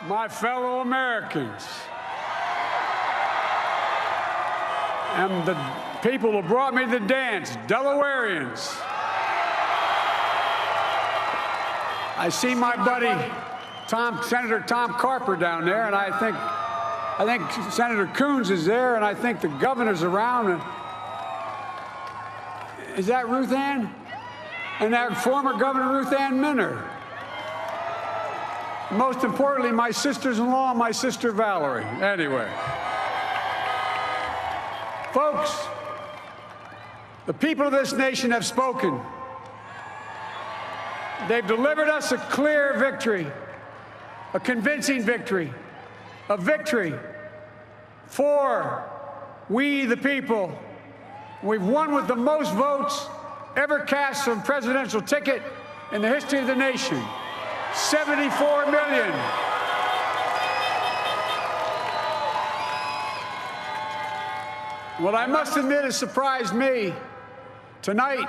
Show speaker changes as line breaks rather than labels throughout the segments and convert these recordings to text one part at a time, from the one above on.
my fellow Americans, and the people who brought me to the dance, Delawareans. I see my buddy, Senator Tom Carper down there, and I think Senator Coons is there, and I think the governor's around. Is that Ruth Ann? And that former Governor Ruth Ann Minner. Most importantly, my sisters-in-law and my sister Valerie. Anyway. Folks, the people of this nation have spoken. They've delivered us a clear victory, a convincing victory, a victory for we the people. We've won with the most votes ever cast for a presidential ticket in the history of the nation. 74 million. What I must admit has surprised me. Tonight,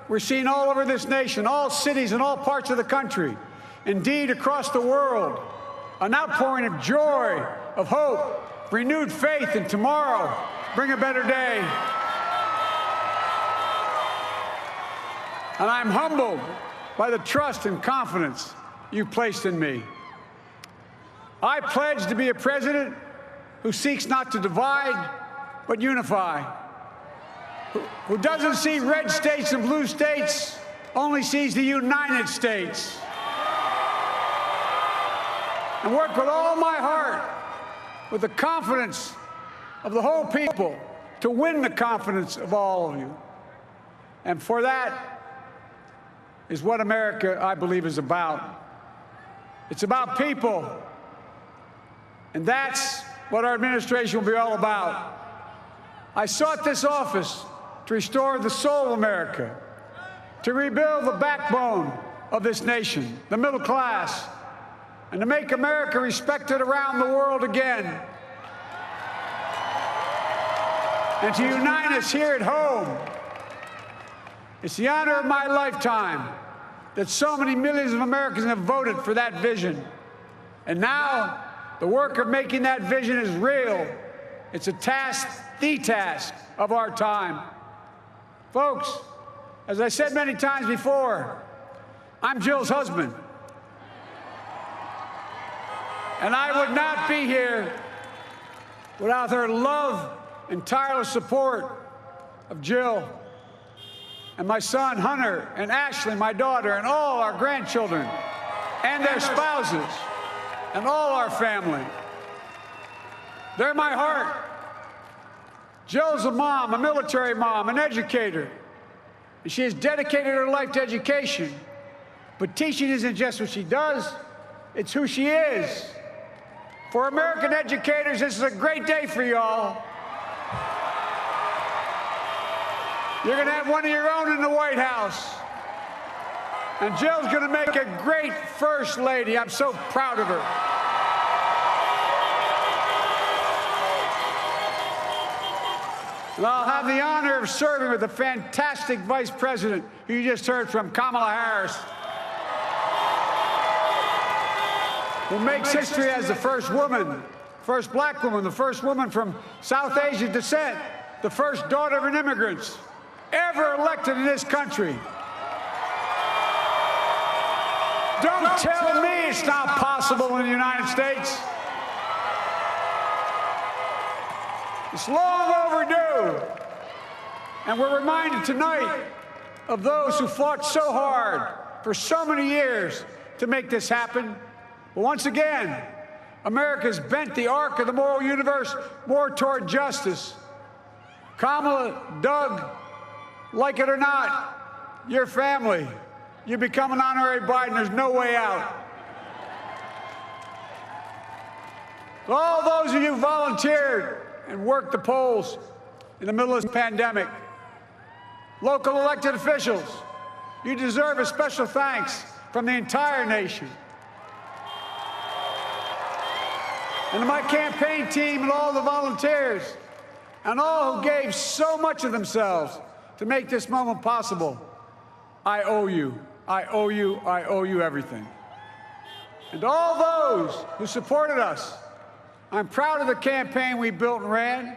we're seeing all over this nation, all cities and all parts of the country, indeed across the world, an outpouring of joy, of hope, renewed faith in tomorrow, bring a better day. And I'm humbled by the trust and confidence you've placed in me. I pledge to be a president who seeks not to divide, but unify, who doesn't see red states and blue states, only sees the United States. And work with all my heart, with the confidence of the whole people, to win the confidence of all of you. And for that is what America, I believe, is about. It's about people. And that's what our administration will be all about. I sought this office to restore the soul of America, to rebuild the backbone of this nation, the middle class, and to make America respected around the world again, and to unite us here at home. It's the honor of my lifetime that so many millions of Americans have voted for that vision. And now, the work of making that vision is real. It's a task, the task of our time. Folks, as I said many times before, I'm Jill's husband. And I would not be here without her love and tireless support of Jill and my son, Hunter, and Ashley, my daughter, and all our grandchildren, and their spouses, and all our family. They're my heart. Jill's a mom, a military mom, an educator, and she has dedicated her life to education. But teaching isn't just what she does, it's who she is. For American educators, this is a great day for y'all. You're going to have one of your own in the White House. And Jill's going to make a great First Lady. I'm so proud of her. And I'll have the honor of serving with the fantastic Vice President who you just heard from, Kamala Harris, who makes history as the first woman, first black woman, the first woman from South Asian descent, the first daughter of an immigrant ever elected in this country. Don't tell me it's not possible in the United States. It's long overdue. And we're reminded tonight of those who fought so hard for so many years to make this happen. But once again, America's bent the arc of the moral universe more toward justice. Kamala, Doug, like it or not, your family, you become an honorary Biden, there's no way out. So all those of you who volunteered and worked the polls in the middle of this pandemic, local elected officials, you deserve a special thanks from the entire nation. And to my campaign team and all the volunteers and all who gave so much of themselves to make this moment possible, I owe you. I owe you. I owe you everything. And to all those who supported us, I'm proud of the campaign we built and ran.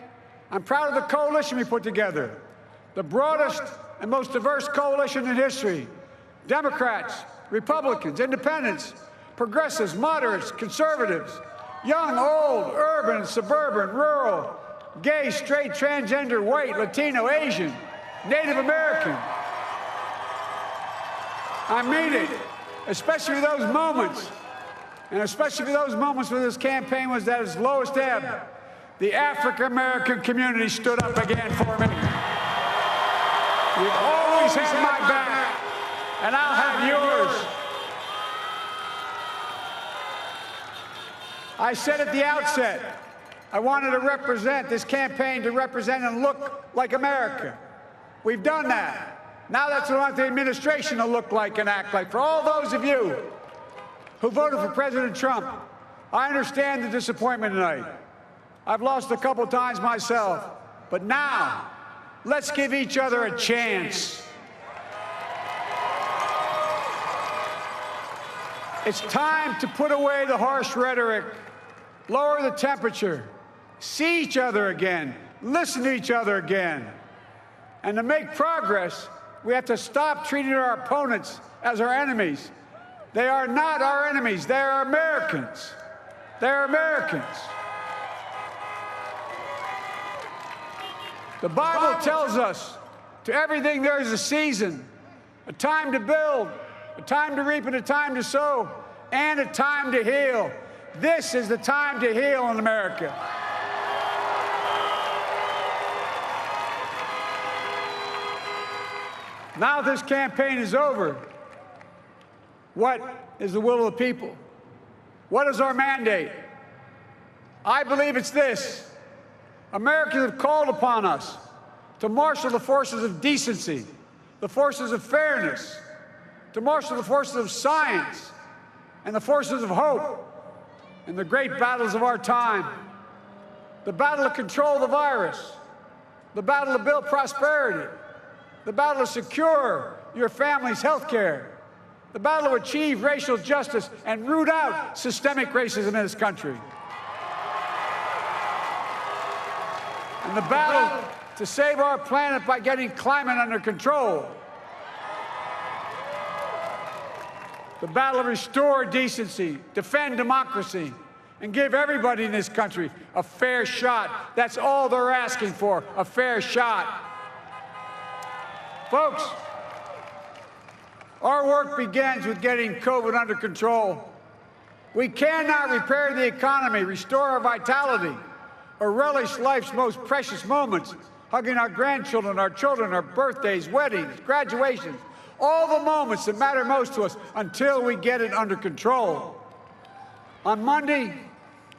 I'm proud of the coalition we put together, the broadest and most diverse coalition in history. Democrats, Republicans, independents, progressives, moderates, conservatives, young, old, urban, suburban, rural, gay, straight, transgender, white, Latino, Asian, Native American. I mean it, especially those moments, and especially for those moments when this campaign was at its lowest ebb. The African-American community stood up again for me. You've always had my back, and I'll have yours. I said at the outset, I wanted to represent this campaign to represent and look like America. We've done that. Now that's what I want the administration to look like and act like. For all those of you who voted for President Trump, I understand the disappointment tonight. I've lost a couple times myself, but now let's give each other a chance. It's time to put away the harsh rhetoric, lower the temperature, see each other again, listen to each other again. And to make progress, we have to stop treating our opponents as our enemies. They are not our enemies. They are Americans. They're Americans. The Bible tells us, to everything there is a season, a time to build, a time to reap and a time to sow, and a time to heal. This is the time to heal in America. Now this campaign is over. What is the will of the people? What is our mandate? I believe it's this. Americans have called upon us to marshal the forces of decency, the forces of fairness, to marshal the forces of science and the forces of hope in the great battles of our time. The battle to control the virus, the battle to build prosperity, the battle to secure your family's health care, the battle to achieve racial justice and root out systemic racism in this country, and the battle to save our planet by getting climate under control, the battle to restore decency, defend democracy, and give everybody in this country a fair shot. That's all they're asking for, a fair shot. Folks, our work begins with getting COVID under control. We cannot repair the economy, restore our vitality, or relish life's most precious moments, hugging our grandchildren, our children, our birthdays, weddings, graduations, all the moments that matter most to us until we get it under control. On Monday,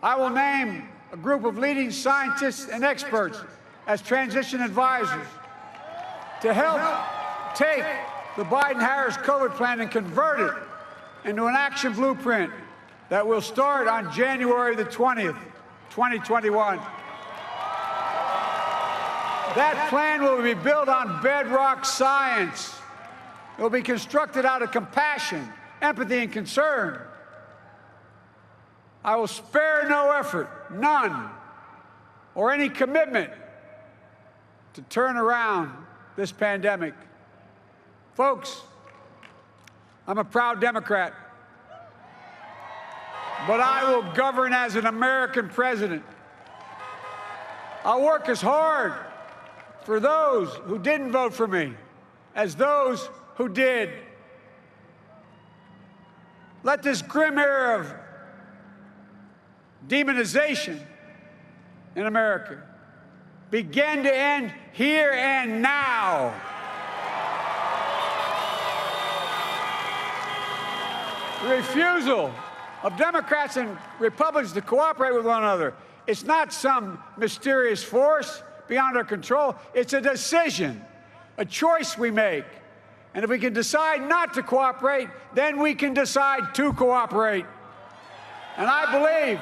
I will name a group of leading scientists and experts as transition advisors to help take the Biden-Harris COVID plan and convert it into an action blueprint that will start on January the 20th, 2021. That plan will be built on bedrock science. It will be constructed out of compassion, empathy, and concern. I will spare no effort, none, or any commitment to turn around this pandemic. Folks, I'm a proud Democrat, but I will govern as an American president. I'll work as hard for those who didn't vote for me as those who did. Let this grim era of demonization in America begin to end here and now. The refusal of Democrats and Republicans to cooperate with one another, it's not some mysterious force beyond our control. It's a decision, a choice we make. And if we can decide not to cooperate, then we can decide to cooperate. And I believe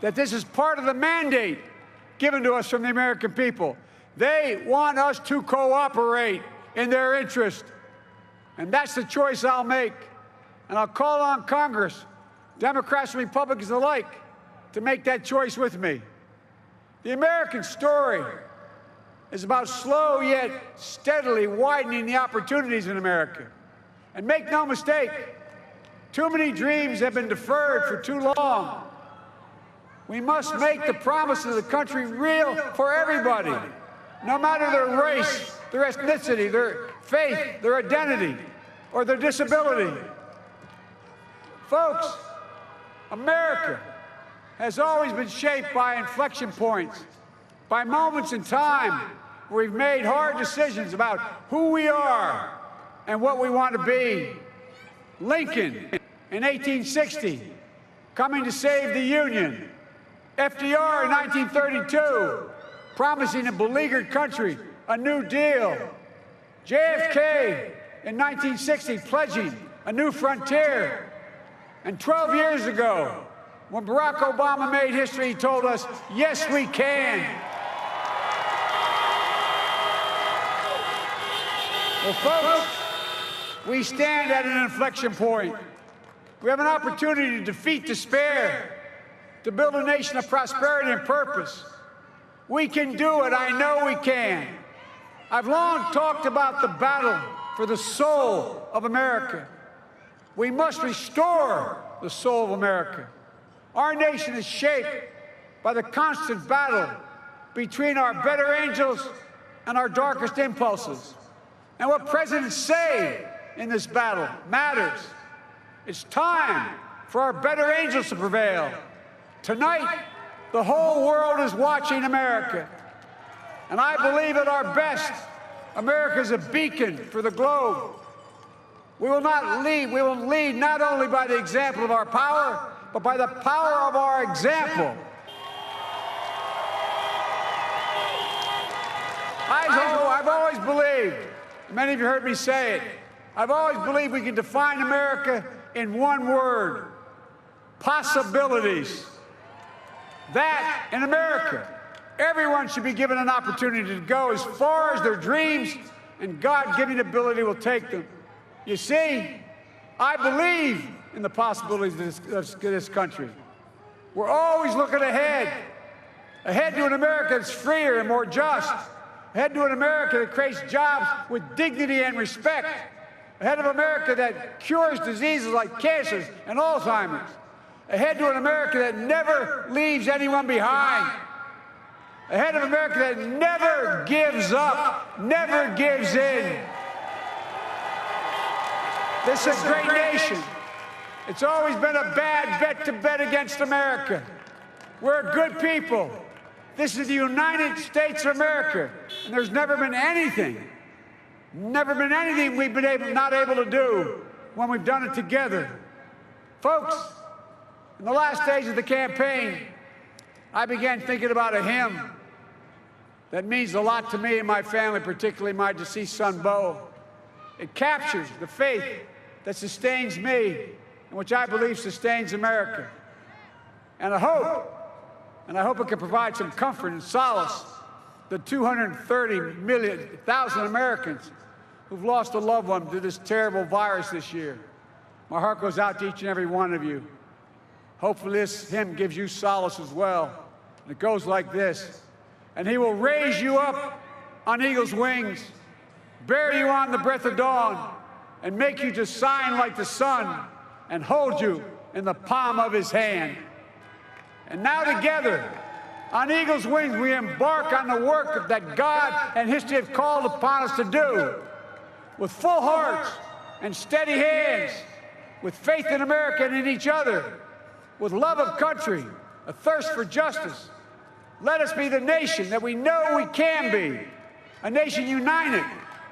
that this is part of the mandate given to us from the American people. They want us to cooperate in their interest. And that's the choice I'll make. And I'll call on Congress, Democrats and Republicans alike, to make that choice with me. The American story is about slow yet steadily widening the opportunities in America. And make no mistake, too many dreams have been deferred for too long. We must make the promise of the country real for everybody, no matter their race, their ethnicity, their faith, their identity, or their disability. Folks, America has always been shaped by inflection points, by moments in time where we've made hard decisions about who we are and what we want to be. Lincoln in 1860, coming to save the Union. FDR in 1932, promising a beleaguered country a new deal. JFK in 1960, pledging a new frontier. And 12 years ago, when Barack Obama made history, he told us, yes, we can. Well, folks, we stand at an inflection point. We have an opportunity to defeat despair, to build a nation of prosperity and purpose. We can do it. I know we can. I've long talked about the battle for the soul of America. We must restore the soul of America. Our nation is shaped by the constant battle between our better angels and our darkest impulses. And what presidents say in this battle matters. It's time for our better angels to prevail. Tonight, the whole world is watching America. And I believe at our best, America is a beacon for the globe. We will lead not only by the example of our power, but by the power of our example. I've always believed, many of you heard me say it, I've always believed we can define America in one word: possibilities. That, in America, everyone should be given an opportunity to go as far as their dreams and God-given ability will take them. You see, I believe in the possibilities of this country. We're always looking ahead to an America that's freer and more just, ahead to an America that creates jobs with dignity and respect, ahead of America that cures diseases like cancer and Alzheimer's, ahead to an America that never leaves anyone behind, ahead of America that never gives up, never gives in. This is a great nation. It's always been a bad bet to bet against America. We're a good people. This is the United States of America, and there's never been anything we've been not able to do when we've done it together. Folks, in the last days of the campaign, I began thinking about a hymn that means a lot to me and my family, particularly my deceased son, Bo. It captures the faith that sustains me and which I believe sustains America. And I hope it can provide some comfort and solace to 230,000 Americans who've lost a loved one to this terrible virus this year. My heart goes out to each and every one of you. Hopefully this hymn gives you solace as well. And it goes like this: and he will raise you up on eagle's wings, bear you on the breath of dawn, and make you to shine like the sun, and hold you in the palm of his hand. And now together, on eagle's wings, we embark on the work that God and history have called upon us to do. With full hearts and steady hands, with faith in America and in each other, with love of country, a thirst for justice, let us be the nation that we know we can be. A nation united,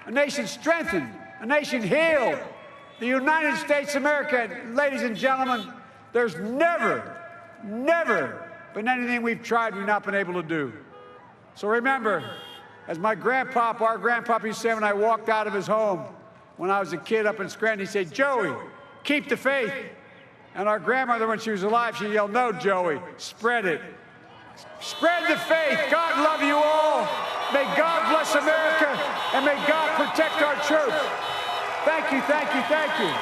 a nation strengthened, a nation healed. The United States of America, ladies and gentlemen, there's never been anything we've tried we've not been able to do. So remember, as our grandpapa used to say when I walked out of his home when I was a kid up in Scranton, he said, "Joey, keep the faith." And our grandmother, when she was alive, she yelled, "No, Joey, spread it. Spread the faith. God love you all. May God bless America, and may God protect our troops." Thank you, thank you, thank you.